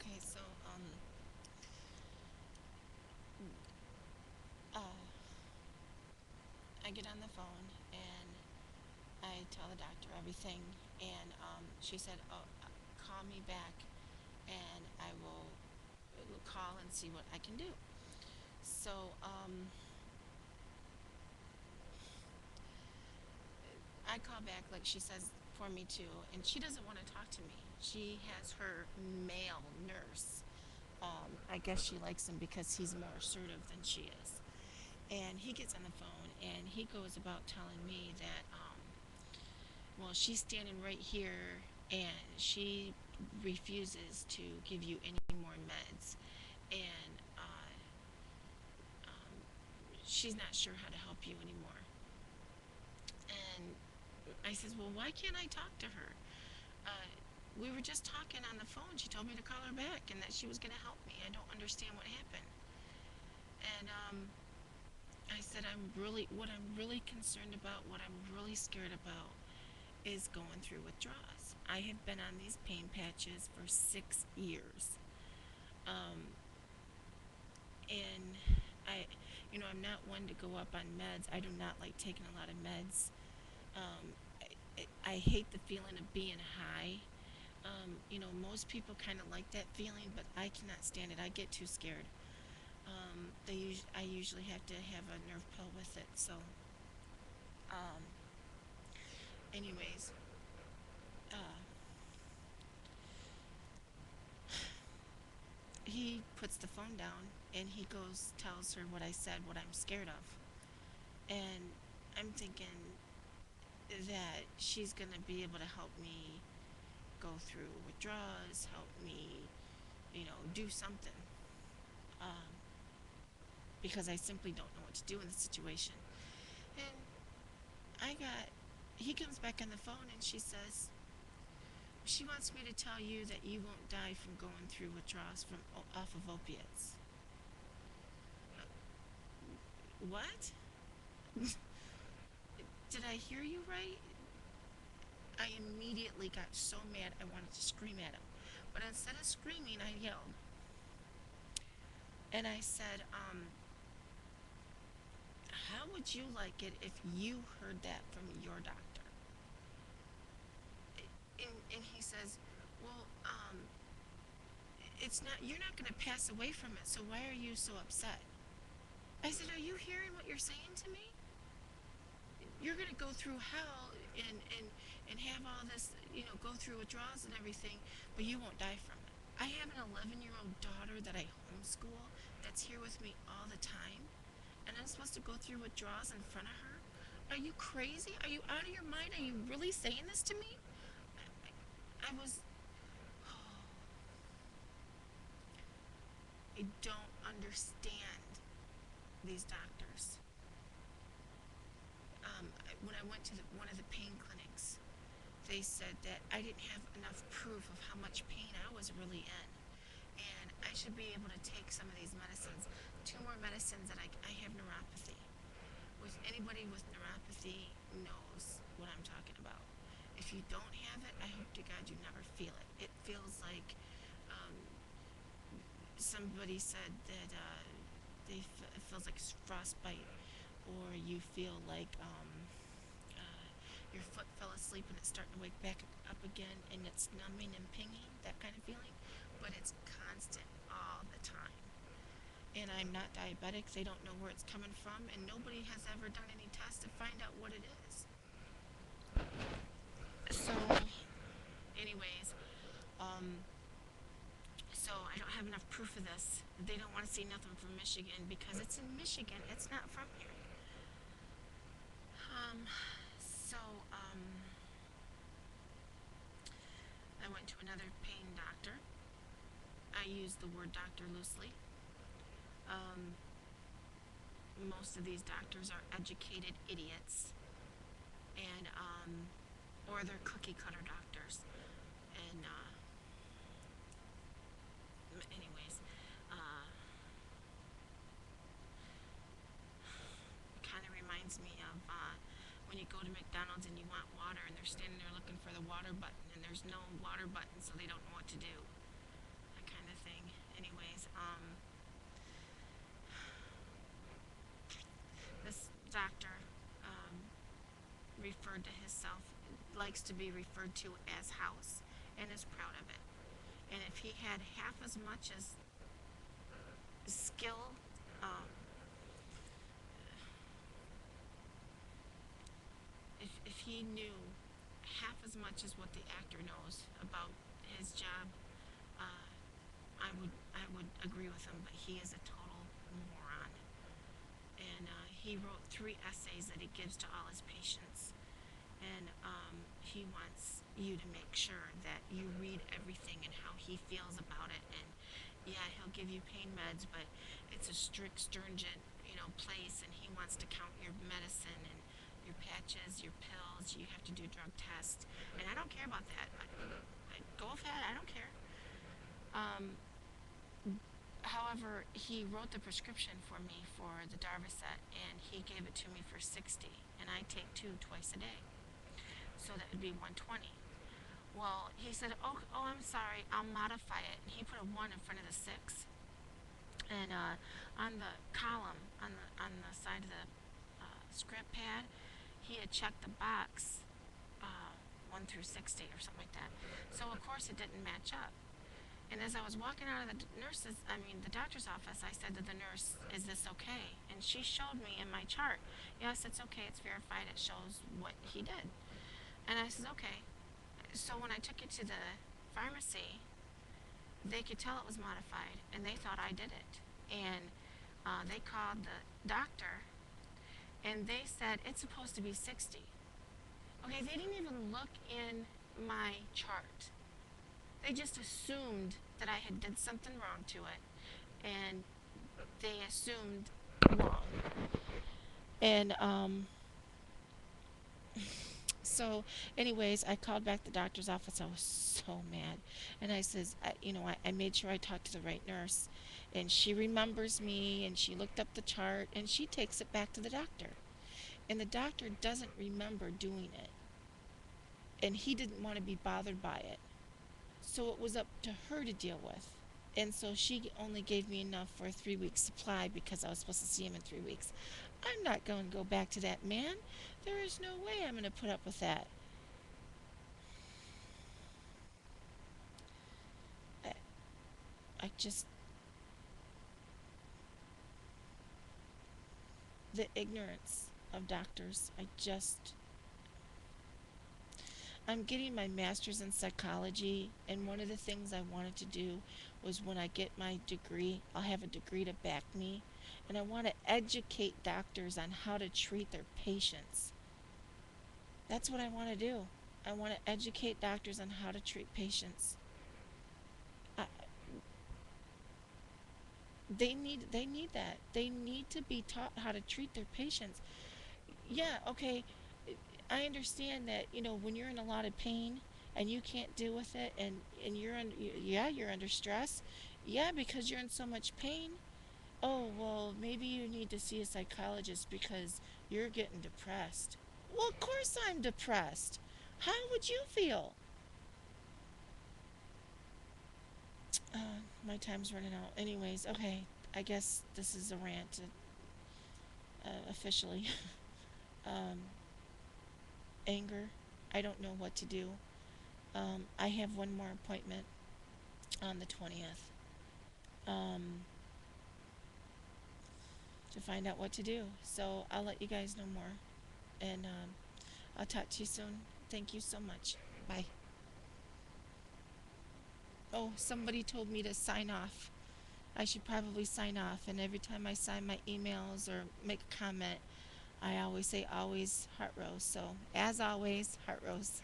Okay, so uh, I get on the phone and I tell the doctor everything, and she said, "Oh, call me back, and I will call and see what I can do." So I call back, like she says, for me too, and she doesn't want to talk to me. She has her male nurse. I guess she likes him because he's more assertive than she is. And he gets on the phone and he goes about telling me that, well, she's standing right here and she refuses to give you any more meds. And um, she's not sure how to help you anymore. And I says, well, why can't I talk to her? Uh, we were just talking on the phone. She told me to call her back and that she was going to help me. I don't understand what happened. And I said, what I'm really concerned about, what I'm really scared about is going through withdrawals. I have been on these pain patches for 6 years. Um, and I'm not one to go up on meds. I do not like taking a lot of meds. I hate the feeling of being high. Most people kind of like that feeling, but I cannot stand it. I get too scared. I usually have to have a nerve pill with it. So, um, anyways, uh, he puts the phone down and he goes tells her what I said, what I'm scared of, and I'm thinking that she's gonna be able to help me go through withdrawals, help me, do something, um, because I simply don't know what to do in this situation. And I got, he comes back on the phone and she says, she wants me to tell you that you won't die from going through withdrawals from off of opiates. What? Did I hear you right? I immediately got so mad I wanted to scream at him. But instead of screaming, I yelled. And I said, how would you like it if you heard that from your doctor? And he says, well, you're not going to pass away from it, so why are you so upset? I said, are you hearing what you're saying to me? You're going to go through hell and have all this, go through withdrawals and everything, but you won't die from it. I have an 11-year-old daughter that I homeschool that's here with me all the time, and I'm supposed to go through withdrawals in front of her? Are you crazy? Are you out of your mind? Are you really saying this to me? I was. I don't understand these doctors. When I went to one of the pain clinics, they said that I didn't have enough proof of how much pain I was really in. And I should be able to take some of these medicines. Two more medicines that I have neuropathy. With anybody with neuropathy knows what I'm talking about. If you don't have it, I hope to God you never feel it. It feels like um, somebody said that it feels like frostbite, or you feel like your foot fell asleep and it's starting to wake back up again, and it's numbing and pinging, that kind of feeling. But it's constant all the time. And I'm not diabetic. They don't know where it's coming from, and nobody has ever done any tests to find out what it is. So, anyways, um, so I don't have enough proof of this. They don't want to see nothing from Michigan because it's in Michigan. It's not from here. Um, so I went to another pain doctor. I use the word doctor loosely. Um, most of these doctors are educated idiots, and or they're cookie cutter doctors. And anyways, uh, it kind of reminds me of when you go to McDonald's and you want water, and they're standing there looking for the water button, and there's no water button, so they don't know what to do. That kind of this doctor um, referred to himself, likes to be referred to as House, and is proud of it. And if he had half as much as skill, um, if he knew half as much as what the actor knows about his job, uh, I would agree with him. But he is a total moron. And he wrote 3 essays that he gives to all his patients, and he wants you to make sure that you read everything and how he feels about it. And yeah, he'll give you pain meds, but it's a strict, stringent, place, and he wants to count your medicine and your patches, your pills. You have to do drug tests, and I don't care about that. Go ahead, I don't care. Um, However, he wrote the prescription for me for the Darvocet, and he gave it to me for 60, and I take 2 twice a day, so that would be 120. Well, he said, oh, I'm sorry, I'll modify it. And he put a 1 in front of the 6, and on the column on the side of the script pad, he had checked the box 1 through 60 or something like that. So of course it didn't match up. And as I was walking out of the doctor's office, I said to the nurse, "Is this okay?" And she showed me in my chart, "Yes, it's okay. It's verified. It shows what he did." And I said, "Okay." So when I took it to the pharmacy, they could tell it was modified, and they thought I did it. And they called the doctor, and they said it's supposed to be 60. Okay, they didn't even look in my chart. They just assumed that I had did something wrong to it, and they assumed wrong. And so, anyways, I called back the doctor's office. I was so mad, and I says, I made sure I talked to the right nurse, and she remembers me, and she looked up the chart, and she takes it back to the doctor, and the doctor doesn't remember doing it, and he didn't want to be bothered by it, so it was up to her to deal with. And so she only gave me enough for a 3 week supply because I was supposed to see him in 3 weeks. I'm not going to go back to that man. There is no way I'm going to put up with that. I, I just, the ignorance of doctors, I'm getting my master's in psychology, and one of the things I wanted to do was when I get my degree, I'll have a degree to back me, and I want to educate doctors on how to treat their patients. That's what I want to do. I want to educate doctors on how to treat patients. I, they need that. They need to be taught how to treat their patients. Yeah, okay. I understand that, when you're in a lot of pain and you can't deal with it, and you're under stress. Yeah, because you're in so much pain. Oh, well, maybe you need to see a psychologist because you're getting depressed. Well, of course I'm depressed. How would you feel? My time's running out. Anyways, okay. I guess this is a rant officially. um, Anger. I don't know what to do. I have one more appointment on the 20th um, to find out what to do. So I'll let you guys know more. And I'll talk to you soon. Thank you so much. Bye. Oh, somebody told me to sign off. I should probably sign off. And every time I sign my emails or make a comment, I always say always Heart Rose. So, as always, Heart Rose.